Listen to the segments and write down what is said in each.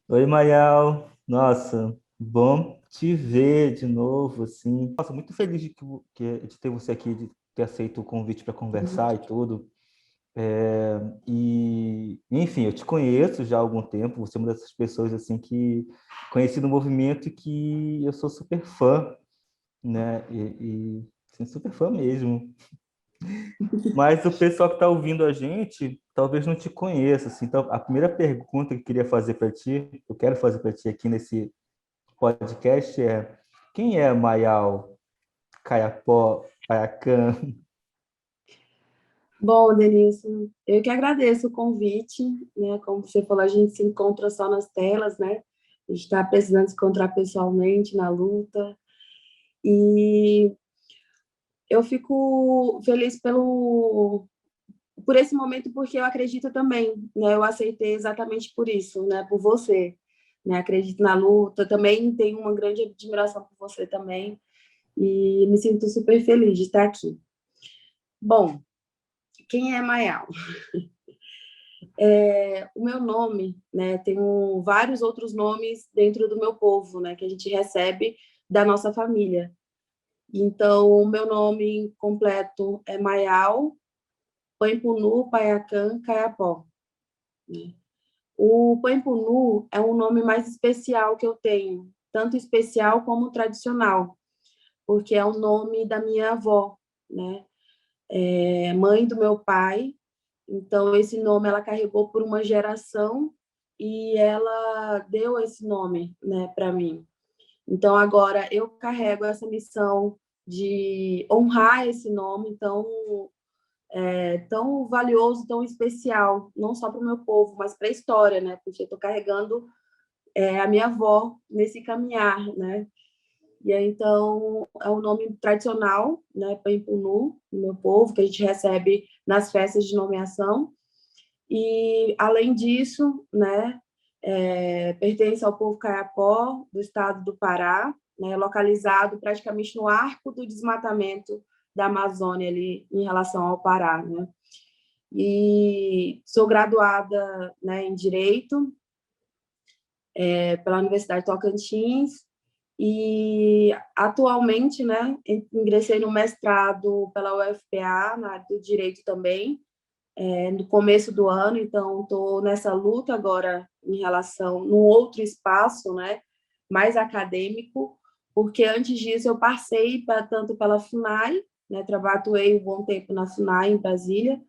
Oi, Mayal. Nossa, bom te ver de novo, assim. Nossa, muito feliz de ter você aqui, de ter aceito o convite para conversar e tudo. Enfim, eu te conheço já há algum tempo. Você é uma dessas pessoas assim que conheci no movimento e que eu sou super fã, né? Assim, super fã mesmo. Mas o pessoal que está ouvindo a gente talvez não te conheça, assim. Então, a primeira pergunta que eu queria fazer para ti, eu quero fazer para ti aqui nesse podcast é: quem é Mayal Caiapó Paiacã? Bom, Denilson, eu que agradeço o convite, né? Como você falou, a gente se encontra só nas telas, né? A gente está precisando se encontrar pessoalmente na luta. E eu fico feliz por esse momento, porque eu acredito também, né? Eu aceitei exatamente por isso, né? Por você, né? Acredito na luta, também tenho uma grande admiração por você também, e me sinto super feliz de estar aqui. Bom, quem é Maial? O meu nome, né, tem vários outros nomes dentro do meu povo, né, que a gente recebe da nossa família. Então, o meu nome completo é Maial Pampunu Paiacã Caiapó. Né? O Pampunu é um nome mais especial que eu tenho, tanto especial como tradicional, porque é o nome da minha avó, né? É mãe do meu pai. Então, esse nome ela carregou por uma geração e ela deu esse nome, né, para mim. Então, agora eu carrego essa missão de honrar esse nome tão valioso, tão especial, não só para o meu povo, mas para a história, né? Porque eu estou carregando a minha avó nesse caminhar, né? E aí, então, é um nome tradicional, né, Pampunu, no meu povo, que a gente recebe nas festas de nomeação. E, além disso, né, pertence ao povo Caiapó, do estado do Pará, né, localizado praticamente no arco do desmatamento da Amazônia, ali, em relação ao Pará. Né? E sou graduada, né, em Direito pela Universidade de Tocantins e, atualmente, né, ingressei no mestrado pela UFPA, na área do Direito também, no começo do ano, então estou nessa luta agora em relação num outro espaço, né, mais acadêmico, porque antes disso eu passei tanto pela FUNAI, né, atuei um bom tempo na FUNAI em Brasília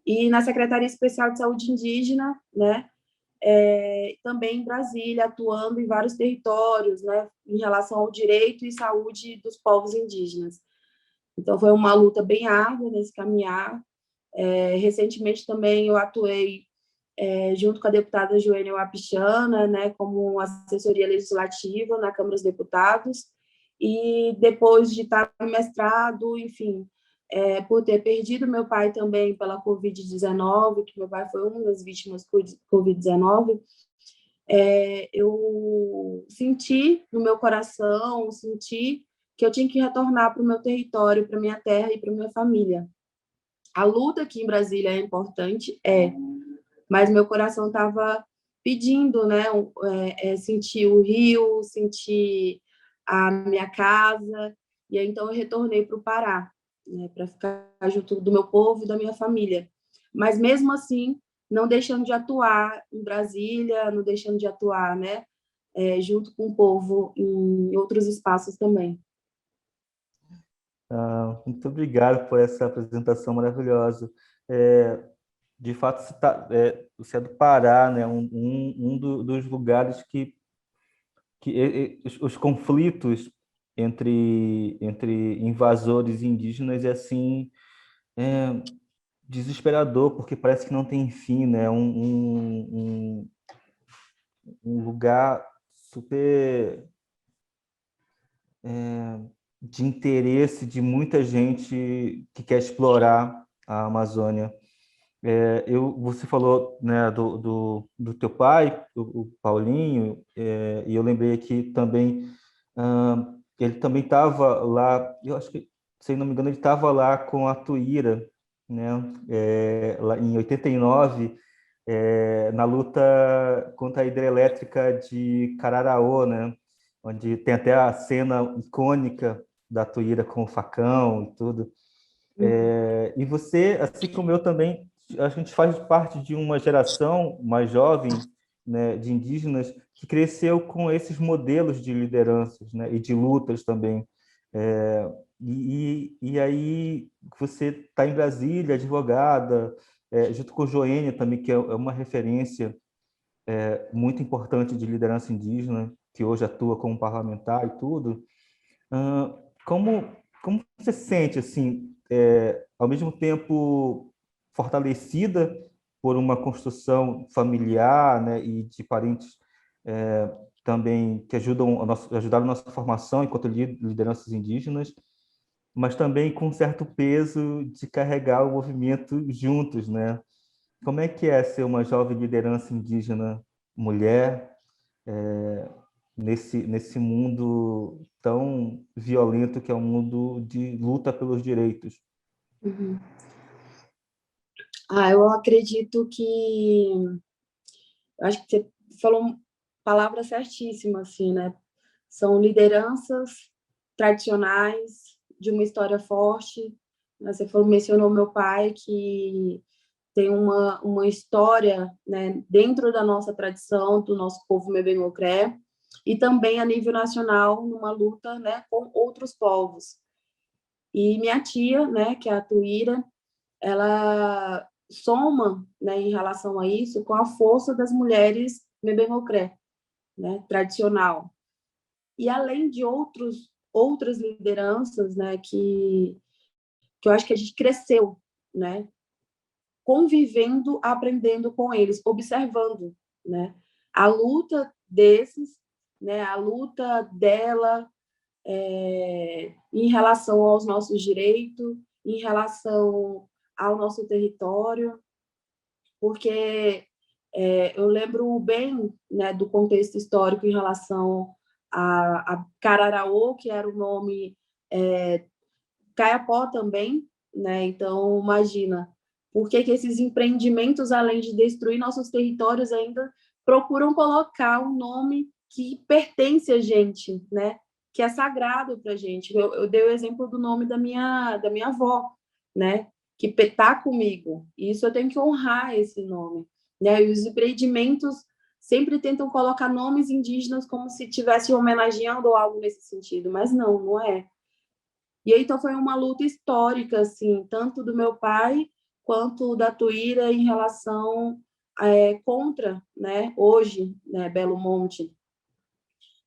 e na Secretaria Especial de Saúde Indígena, né, também em Brasília, atuando em vários territórios, né, em relação ao direito e saúde dos povos indígenas. Então foi uma luta bem árdua nesse caminhar. Recentemente também eu atuei junto com a deputada Joênia Wapichana, né, como assessoria legislativa na Câmara dos Deputados, e depois de estar no mestrado, enfim, por ter perdido meu pai também pela Covid-19, que meu pai foi uma das vítimas do Covid-19, eu senti no meu coração, senti que eu tinha que retornar para o meu território, para minha terra e para minha família. A luta aqui em Brasília é importante, mas meu coração estava pedindo, né, sentir o rio, sentir a minha casa, e aí, então eu retornei para o Pará, né, para ficar junto do meu povo e da minha família. Mas mesmo assim, não deixando de atuar em Brasília, não deixando de atuar, né, junto com o povo em outros espaços também. Muito obrigado por essa apresentação maravilhosa. É, de fato, você é do Pará, né? Dos lugares os conflitos entre invasores e indígenas é assim, é desesperador, porque parece que não tem fim, né? Um lugar super de interesse de muita gente que quer explorar a Amazônia. Você falou, né, do teu pai, o Paulinho, e eu lembrei aqui também, ele também estava lá, eu acho que, se não me engano, ele estava lá com a Tuíra, né, lá em 89, na luta contra a hidrelétrica de Cararaú, né? Onde tem até a cena icônica da Tuíra com o facão e tudo. E você, assim como eu também, a gente faz parte de uma geração mais jovem, né, de indígenas que cresceu com esses modelos de lideranças, né, e de lutas também. É, e aí você está em Brasília, advogada, junto com Joênia também, que é uma referência muito importante de liderança indígena, que hoje atua como parlamentar e tudo. Ah, como, como você se sente, assim, ao mesmo tempo fortalecida por uma construção familiar, né, e de parentes também que ajudaram a nossa formação enquanto lideranças indígenas, mas também com um certo peso de carregar o movimento juntos, né? Como é que é ser uma jovem liderança indígena mulher nesse mundo tão violento que é o mundo de luta pelos direitos? Uhum. Eu acredito que... Eu acho que você falou palavra certíssima, assim, né? São lideranças tradicionais, de uma história forte. Você mencionou meu pai, que tem uma história, né, dentro da nossa tradição, do nosso povo Mebengocré, e também a nível nacional, numa luta, né, com outros povos. E minha tia, né, que é a Tuíra, ela soma, né, em relação a isso, com a força das mulheres Mebengocré, né, tradicional. E além de outras lideranças, né, que eu acho que a gente cresceu, né, convivendo, aprendendo com eles, observando, né, a luta desses, né, a luta dela em relação aos nossos direitos, em relação ao nosso território, porque eu lembro bem, né, do contexto histórico em relação a Cararaú, que era o nome, Caiapó também, né? Então, imagina, por que esses empreendimentos, além de destruir nossos territórios, ainda procuram colocar um nome que pertence a gente, né? Que é sagrado para a gente. Eu dei o exemplo do nome da minha avó, né? Que está comigo. E isso eu tenho que honrar esse nome, né? E os empreendimentos sempre tentam colocar nomes indígenas como se estivessem homenageando ou algo nesse sentido, mas não, não é. E aí, então, foi uma luta histórica, assim, tanto do meu pai quanto da Tuíra em relação contra, né, hoje, né, Belo Monte.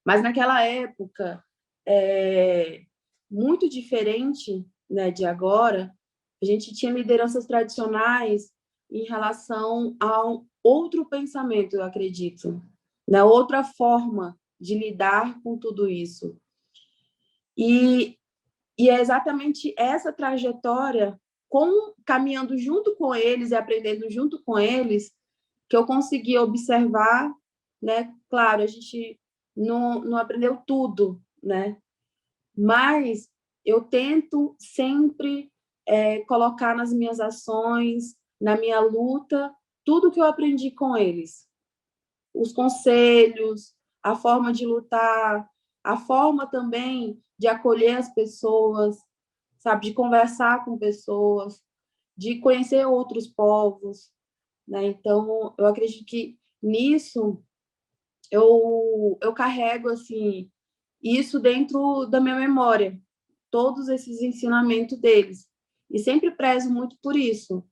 Mas naquela época, muito diferente, né, de agora, a gente tinha lideranças tradicionais em relação a um outro pensamento, eu acredito, né, outra forma de lidar com tudo isso. E E é exatamente essa trajetória, caminhando junto com eles e aprendendo junto com eles, que eu consegui observar, né? Claro, a gente não aprendeu tudo, né? Mas eu tento sempre colocar nas minhas ações, na minha luta, tudo que eu aprendi com eles. Os conselhos, a forma de lutar, a forma também de acolher as pessoas, sabe, de conversar com pessoas, de conhecer outros povos, né? Então, eu acredito que nisso eu carrego assim isso dentro da minha memória, todos esses ensinamentos deles, e sempre prezo muito por isso.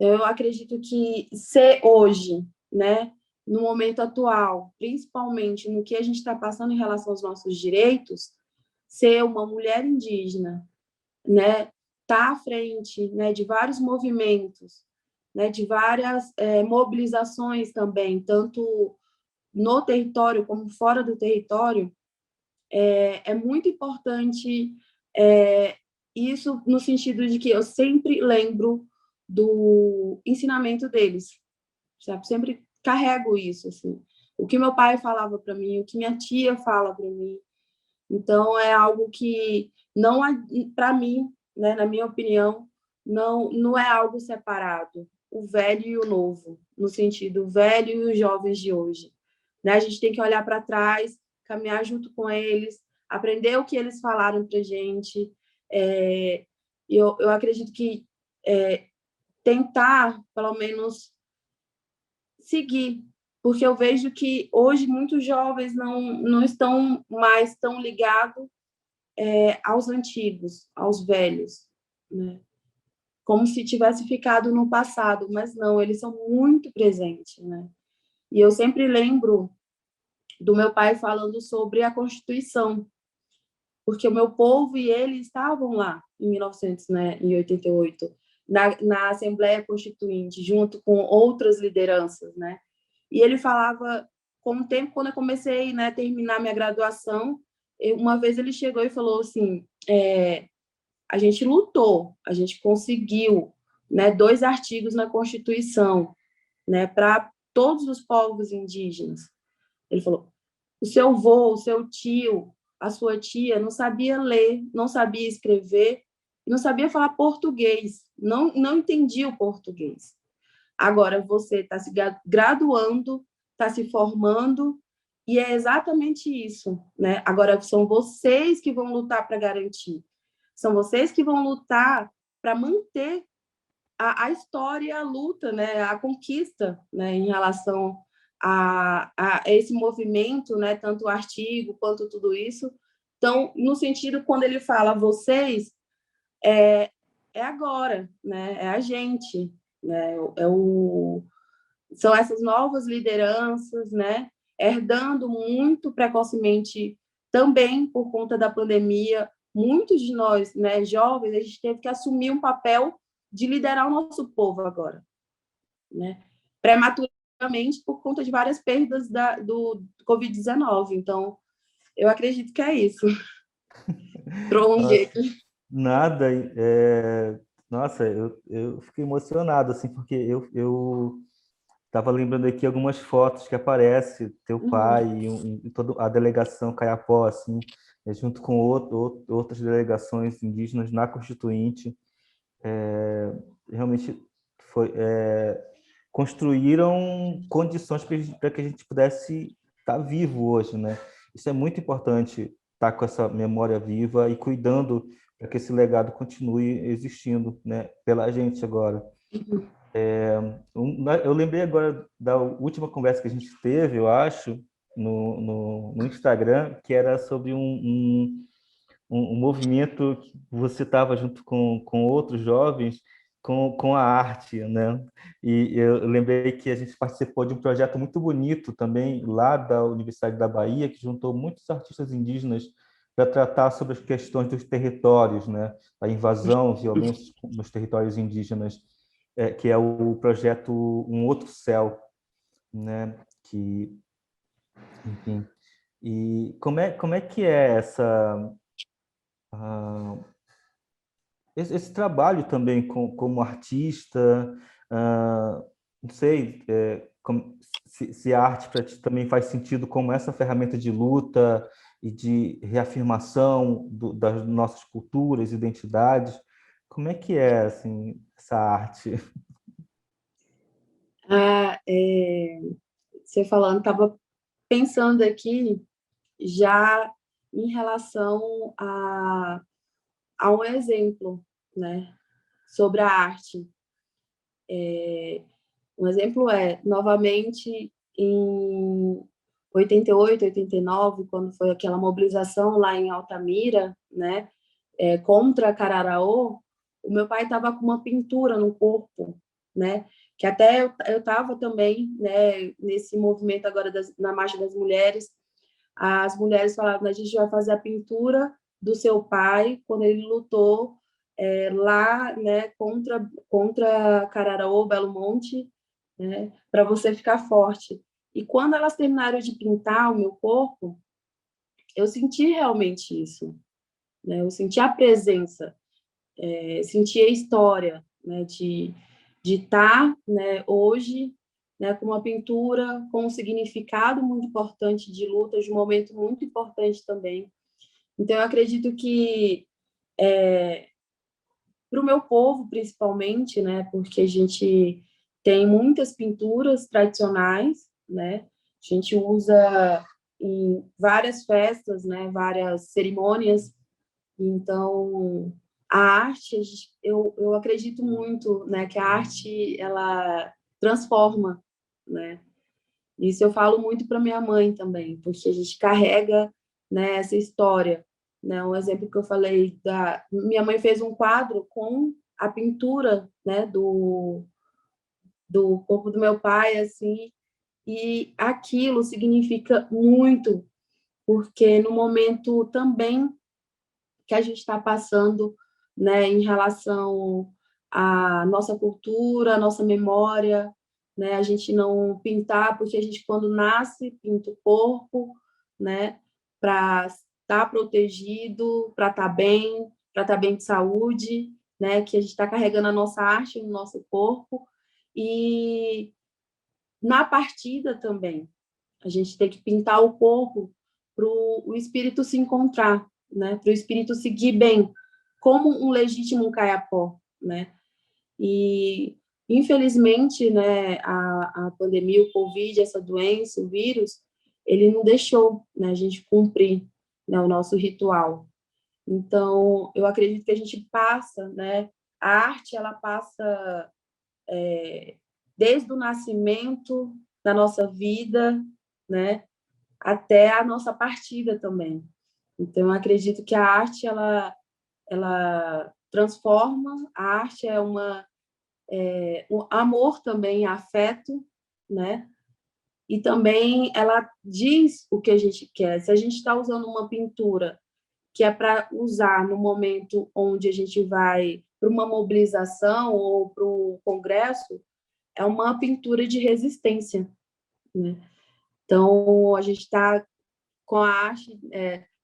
Eu acredito que ser hoje, né, no momento atual, principalmente no que a gente está passando em relação aos nossos direitos, ser uma mulher indígena, né, tá à frente, né, de vários movimentos, né, de várias mobilizações também, tanto no território como fora do território, é muito importante isso no sentido de que eu sempre lembro do ensinamento deles, sabe? Sempre carrego isso, assim. O que meu pai falava para mim, o que minha tia fala para mim. Então, é algo que não, para mim, né, na minha opinião, não é algo separado. o velho e o novo, no sentido velho e os jovens de hoje. Né? A gente tem que olhar para trás, caminhar junto com eles, aprender o que eles falaram para a gente. Eu acredito que tentar, pelo menos, seguir, porque eu vejo que hoje muitos jovens não estão mais tão ligados aos antigos, aos velhos, né? Como se tivesse ficado no passado, mas não, eles são muito presentes, né? E eu sempre lembro do meu pai falando sobre a Constituição, porque o meu povo e ele estavam lá em 1988, na Assembleia Constituinte, junto com outras lideranças, né? E ele falava, com o tempo, quando eu comecei, né, a terminar minha graduação, uma vez ele chegou e falou assim, a gente lutou, a gente conseguiu, né, 2 artigos na Constituição, né, para todos os povos indígenas. Ele falou, o seu avô, o seu tio, a sua tia não sabia ler, não sabia escrever, não sabia falar português, não entendia o português. Agora você está se graduando, está se formando, e é exatamente isso, né? Agora são vocês que vão lutar para garantir. São vocês que vão lutar para manter a história, a luta, né? A conquista, né? Em relação a esse movimento, né? Tanto o artigo quanto tudo isso. Então, no sentido, quando ele fala vocês, é agora, né? É a gente, né? São essas novas lideranças, né? Herdando muito precocemente, também por conta da pandemia, muitos de nós, né, jovens, a gente teve que assumir um papel de liderar o nosso povo agora, né? Prematuramente, por conta de várias perdas do Covid-19. Então, eu acredito que é isso. Tronguei. Nada, nossa, eu fiquei emocionado, assim, porque eu estava lembrando aqui algumas fotos que aparece teu pai e toda a delegação Caiapó, assim, junto com outras delegações indígenas na Constituinte. Realmente foi, construíram condições para que a gente pudesse estar vivo hoje, né? Isso é muito importante, estar com essa memória viva e cuidando para que esse legado continue existindo, né? Pela gente agora. Eu lembrei agora da última conversa que a gente teve, eu acho, no Instagram, que era sobre um movimento que você estava junto com outros jovens com a arte, né? E eu lembrei que a gente participou de um projeto muito bonito também lá da Universidade da Bahia, que juntou muitos artistas indígenas para tratar sobre as questões dos territórios, né? A invasão, violência nos territórios indígenas, que é o projeto Um Outro Céu, né? Que, enfim. E como é que é ah, esse trabalho também como artista? Não sei, se a arte para ti também faz sentido como essa ferramenta de luta e de reafirmação das nossas culturas, identidades. Como é que é assim essa arte? Você falando, estava pensando aqui já em relação a um exemplo, né, sobre a arte. Um exemplo novamente, em 88, 89, quando foi aquela mobilização lá em Altamira, né, contra Cararaô, o meu pai estava com uma pintura no corpo, né, que até eu estava também, né, nesse movimento agora na Marcha das Mulheres. As mulheres falavam, a gente vai fazer a pintura do seu pai quando ele lutou lá, né, contra Cararaô, Belo Monte, né, para você ficar forte. E quando elas terminaram de pintar o meu corpo, eu senti realmente isso, né? Eu senti a presença, senti a história, né, de estar, né, hoje, né, com uma pintura com um significado muito importante de luta, de um momento muito importante também. Então, eu acredito que para o meu povo, principalmente, né, porque a gente tem muitas pinturas tradicionais, né? A gente usa em várias festas, né? Várias cerimônias. Então, a arte, eu acredito muito, né? Que a arte, ela transforma, né? Isso eu falo muito para minha mãe também, porque a gente carrega, né, essa história, né? Um exemplo que eu falei da minha mãe fez um quadro com a pintura, né, do corpo do meu pai, assim, e aquilo significa muito, porque no momento também que a gente está passando, né, em relação à nossa cultura, à nossa memória, né, a gente não pintar, porque a gente, quando nasce, pinta o corpo, né, para estar protegido, para estar bem de saúde, né, que a gente está carregando a nossa arte no nosso corpo, e na partida também, a gente tem que pintar o corpo para o espírito se encontrar, né? Para o espírito seguir bem, como um legítimo caiapó, né? E, infelizmente, né, a pandemia, o Covid, essa doença, o vírus, ele não deixou, né, a gente cumprir, né, o nosso ritual. Então, eu acredito que a gente passa, né? A arte, ela passa desde o nascimento da nossa vida, né, até a nossa partida também. Então, eu acredito que a arte ela transforma, a arte é um amor também, afeto, né? E também ela diz o que a gente quer. Se a gente está usando uma pintura que é para usar no momento onde a gente vai para uma mobilização ou para o congresso, é uma pintura de resistência, né? Então, a gente está com a arte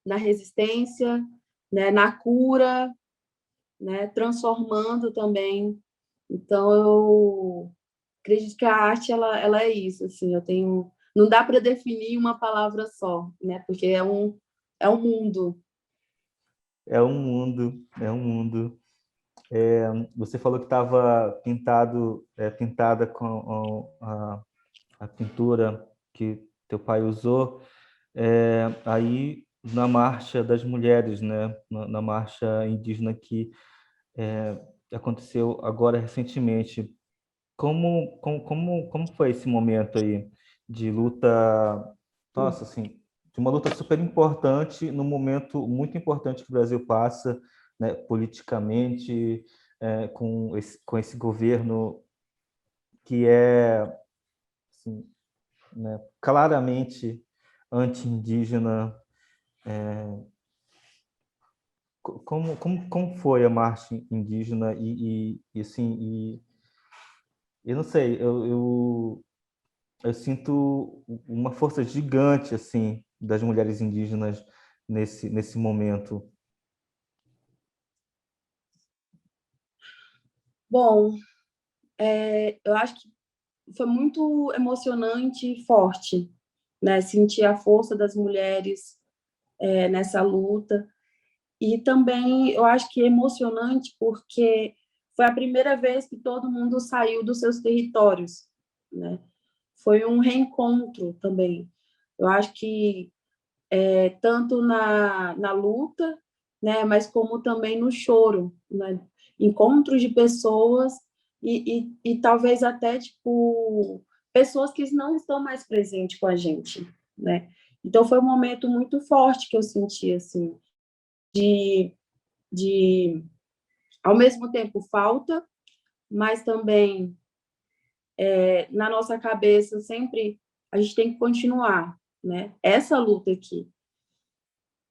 na resistência, né, na cura, né, transformando também. Então, eu acredito que a arte ela é isso. Assim, eu tenho, não dá para definir uma palavra só, né, porque é um mundo. É um mundo, é um mundo. Você falou que estava pintada com a pintura que teu pai usou, aí na marcha das mulheres, né? Na marcha indígena que aconteceu agora recentemente. Como foi esse momento aí de luta, nossa, assim, de uma luta super importante, num momento muito importante que o Brasil passa, né, politicamente, com esse governo que é, assim, né, claramente anti-indígena. Como foi a marcha indígena assim, eu não sei, eu sinto uma força gigante assim das mulheres indígenas nesse momento. Bom, eu acho que foi muito emocionante e forte, né? Sentir a força das mulheres nessa luta. E também eu acho que é emocionante porque foi a primeira vez que todo mundo saiu dos seus territórios, né? Foi um reencontro também. Eu acho que tanto na luta, né, mas como também no choro, né? Encontros de pessoas e talvez até tipo pessoas que não estão mais presentes com a gente, né? Então foi um momento muito forte que eu senti assim de ao mesmo tempo falta, mas também na nossa cabeça sempre a gente tem que continuar, né? Essa luta aqui.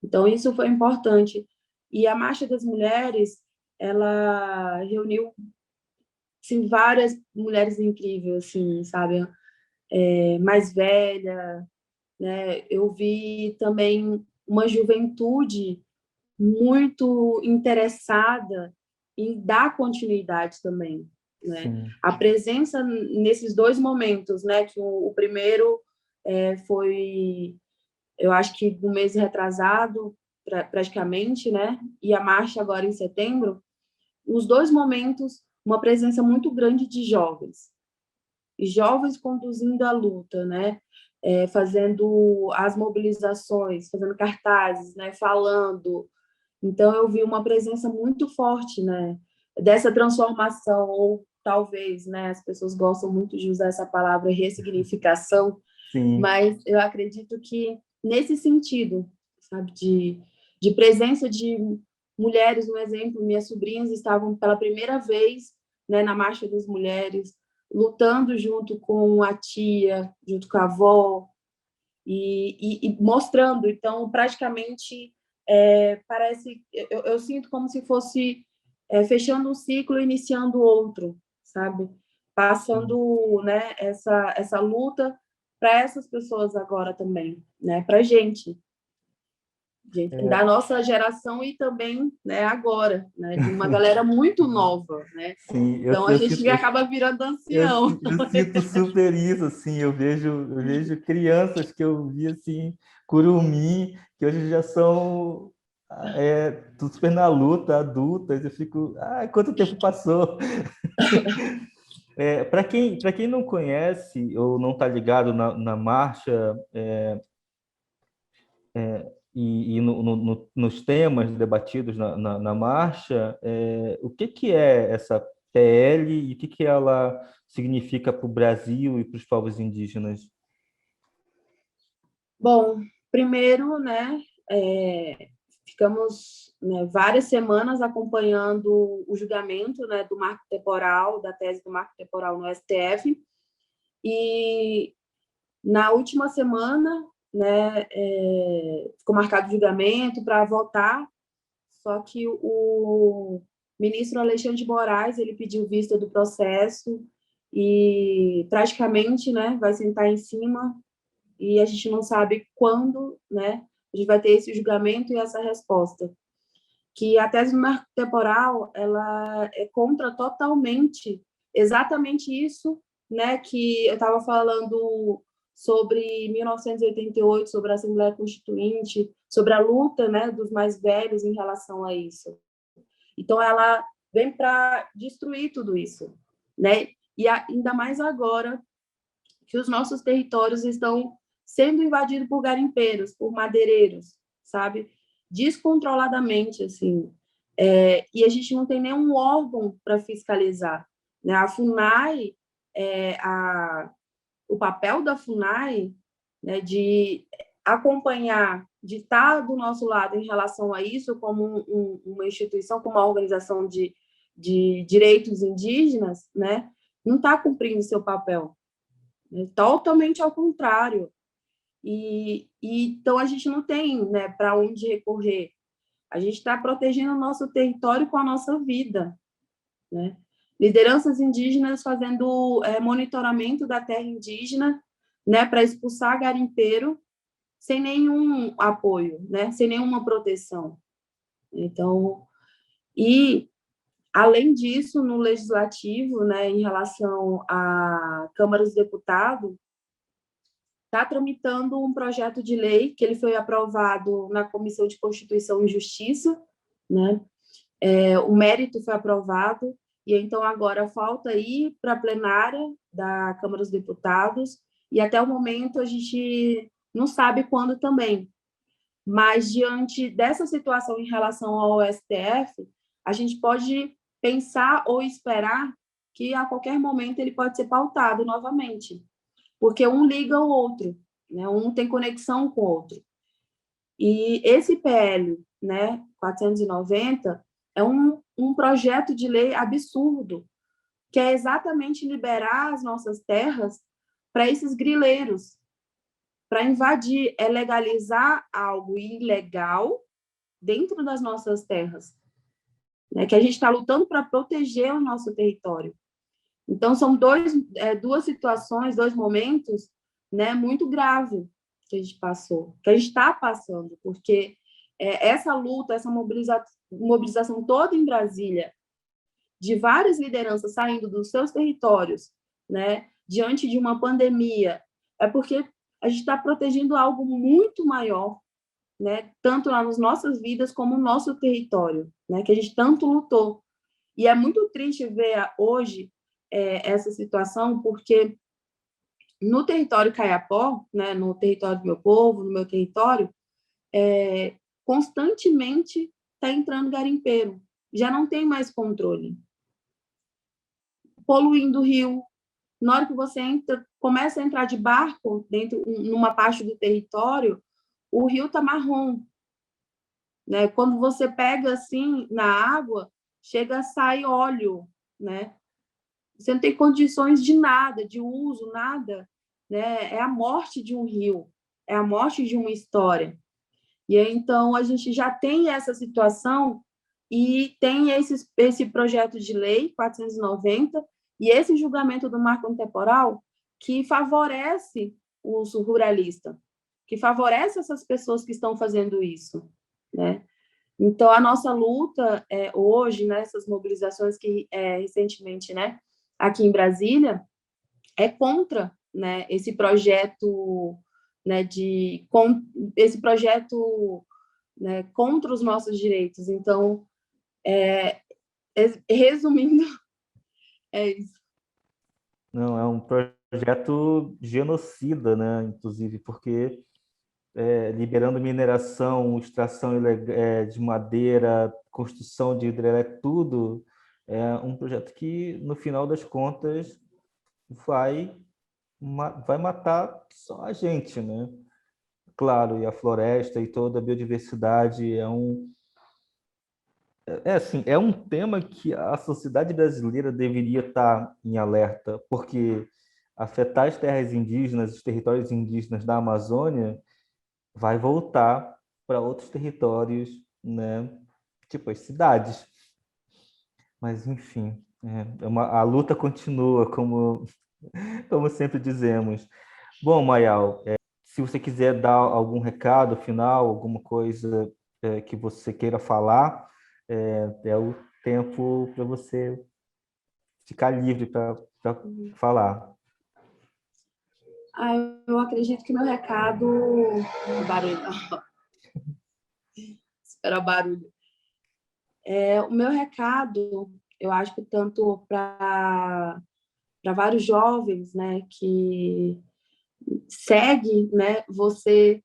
Então isso foi importante. E a Marcha das Mulheres, ela reuniu assim, várias mulheres incríveis, assim, sabe? Mais velha, né? Eu vi também uma juventude muito interessada em dar continuidade também, né? Sim, A presença nesses dois momentos, né? Que o primeiro foi, eu acho que no mês retrasado, praticamente, né? E a marcha agora em setembro. Nos dois momentos, uma presença muito grande de jovens, jovens conduzindo a luta, né? Fazendo as mobilizações, fazendo cartazes, né? Falando. Então, eu vi uma presença muito forte, né? Dessa transformação, ou talvez, né? As pessoas gostam muito de usar essa palavra ressignificação, Sim. mas eu acredito que nesse sentido, sabe, de presença de mulheres, no exemplo, minhas sobrinhas estavam pela primeira vez, né, na Marcha das Mulheres, lutando junto com a tia, junto com a avó, e mostrando. Então, praticamente, parece, eu sinto como se fosse fechando um ciclo, iniciando outro, sabe? Passando, né, essa luta para essas pessoas agora também, né? Para gente da É, nossa geração e também, né, agora, né, de uma galera muito nova, né? sim, Então a gente acaba virando ancião. eu sinto super isso, assim, eu vejo crianças que eu vi, assim, curumim, que hoje já são tudo super na luta, adultas, eu fico, quanto tempo passou? Para quem não conhece ou não está ligado na marcha e nos temas debatidos na marcha, o que é essa PL e o que ela significa para o Brasil e para os povos indígenas? Bom, primeiro, né, ficamos, né, várias semanas acompanhando o julgamento, né, do marco temporal, da tese do marco temporal no STF, e na última semana, né, ficou marcado o julgamento para votar, só que o ministro Alexandre de Moraes, ele pediu vista do processo e praticamente, né, vai sentar em cima e a gente não sabe quando, né, a gente vai ter esse julgamento e essa resposta. Que a tese do marco temporal, ela é contra totalmente, exatamente isso, né, que eu estava falando sobre 1988, sobre a Assembleia Constituinte, sobre a luta, né, dos mais velhos em relação a isso. Então, ela vem para destruir tudo isso, né? E ainda mais agora que os nossos territórios estão sendo invadidos por garimpeiros, por madeireiros, sabe? Descontroladamente, assim. E a gente não tem nenhum órgão para fiscalizar. Né? A FUNAI, o papel da FUNAI, né, de acompanhar, de estar do nosso lado em relação a isso, como uma instituição, como uma organização de direitos indígenas, né, não está cumprindo seu papel. Totalmente ao contrário. Então, a gente não tem, né, para onde recorrer. A gente está protegendo o nosso território com a nossa vida. Né? Lideranças indígenas fazendo monitoramento da terra indígena, né, para expulsar garimpeiro sem nenhum apoio, né, sem nenhuma proteção. Então, e além disso, no legislativo, né, em relação à Câmara dos Deputados, está tramitando um projeto de lei que ele foi aprovado na Comissão de Constituição e Justiça, né? O mérito foi aprovado e então agora falta ir para a plenária da Câmara dos Deputados e até o momento a gente não sabe quando também. Mas diante dessa situação em relação ao STF, a gente pode pensar ou esperar que a qualquer momento ele pode ser pautado novamente, porque um liga o outro, né? Um tem conexão com o outro. E esse PL, né, 490, é um projeto de lei absurdo, que é exatamente liberar as nossas terras para esses grileiros, para invadir, é legalizar algo ilegal dentro das nossas terras, né, que a gente está lutando para proteger o nosso território. Então, são duas situações, dois momentos, né, muito graves que a gente passou, que a gente está passando, porque essa luta, essa mobilização toda em Brasília, de várias lideranças saindo dos seus territórios, né, diante de uma pandemia, é porque a gente está protegendo algo muito maior, né, tanto nas nossas vidas como no nosso território, né, que a gente tanto lutou. E é muito triste ver hoje essa situação, porque No território Caiapó, né, no território do meu povo, no meu território, constantemente está entrando garimpeiro. Já não tem mais controle. Poluindo o rio. Na hora que você começa a entrar de barco dentro, numa parte do território, o rio está marrom. Né? Quando você pega assim na água, chega a sair óleo, né? Você não tem condições de nada, de uso, nada, né? É a morte de um rio, é a morte de uma história. E aí, então a gente já tem essa situação e tem esse projeto de lei 490 e esse julgamento do marco temporal que favorece o uso ruralista, que favorece essas pessoas que estão fazendo isso, né? Então, a nossa luta hoje, nessas mobilizações que recentemente, né, aqui em Brasília, é contra, né, esse projeto, né, esse projeto, né, contra os nossos direitos. Então, resumindo, é isso. Não, é um projeto genocida, né? Inclusive, porque liberando mineração, extração de madeira, construção de hidrelétrica, tudo é um projeto que, no final das contas, vai, vai matar só a gente, né? Claro, e a floresta e toda a biodiversidade assim, é um tema que a sociedade brasileira deveria estar em alerta, porque afetar as terras indígenas, os territórios indígenas da Amazônia, vai voltar para outros territórios, né? Tipo as cidades. Mas, enfim, a luta continua, como sempre dizemos. Bom, Mayal, se você quiser dar algum recado final, alguma coisa que você queira falar, é o tempo para você ficar livre para falar. Eu acredito que meu recado... Barulho. Espera o barulho. O meu recado, eu acho que tanto para vários jovens, né, que segue, né, você,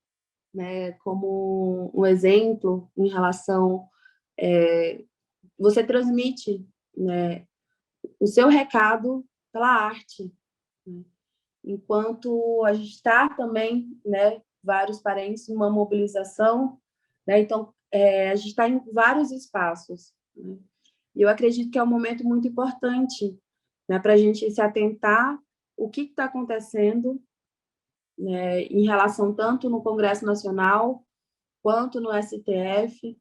né, como um exemplo em relação, você transmite, né, o seu recado pela arte, né? Enquanto a gente está também, né, vários parentes numa mobilização, né, então a gente está em vários espaços, né? E eu acredito que é um momento muito importante, né, para a gente se atentar o que está acontecendo, né, em relação tanto no Congresso Nacional quanto no STF,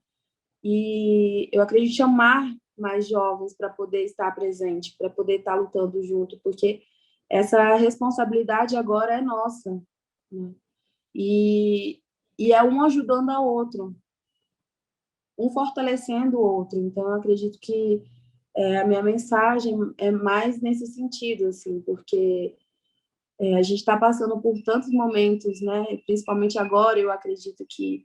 e eu acredito chamar mais jovens para poder estar presente, para poder estar lutando junto, porque essa responsabilidade agora é nossa, né? E é um ajudando a outro, um fortalecendo o outro. Então, eu acredito que a minha mensagem é mais nesse sentido, assim, porque a gente está passando por tantos momentos, né? Principalmente agora, eu acredito que,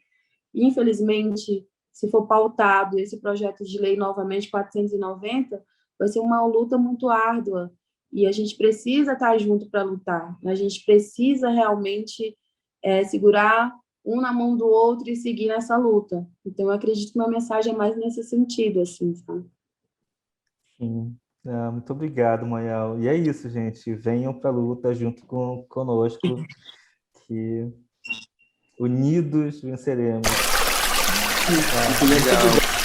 infelizmente, se for pautado esse projeto de lei novamente 490, vai ser uma luta muito árdua e a gente precisa estar junto para lutar. A gente precisa realmente segurar um na mão do outro e seguir nessa luta. Então, eu acredito que uma mensagem é mais nesse sentido, assim, sabe? Sim. Muito obrigado, Mayal. E é isso, gente. Venham para a luta junto conosco, que unidos venceremos. Muito legal.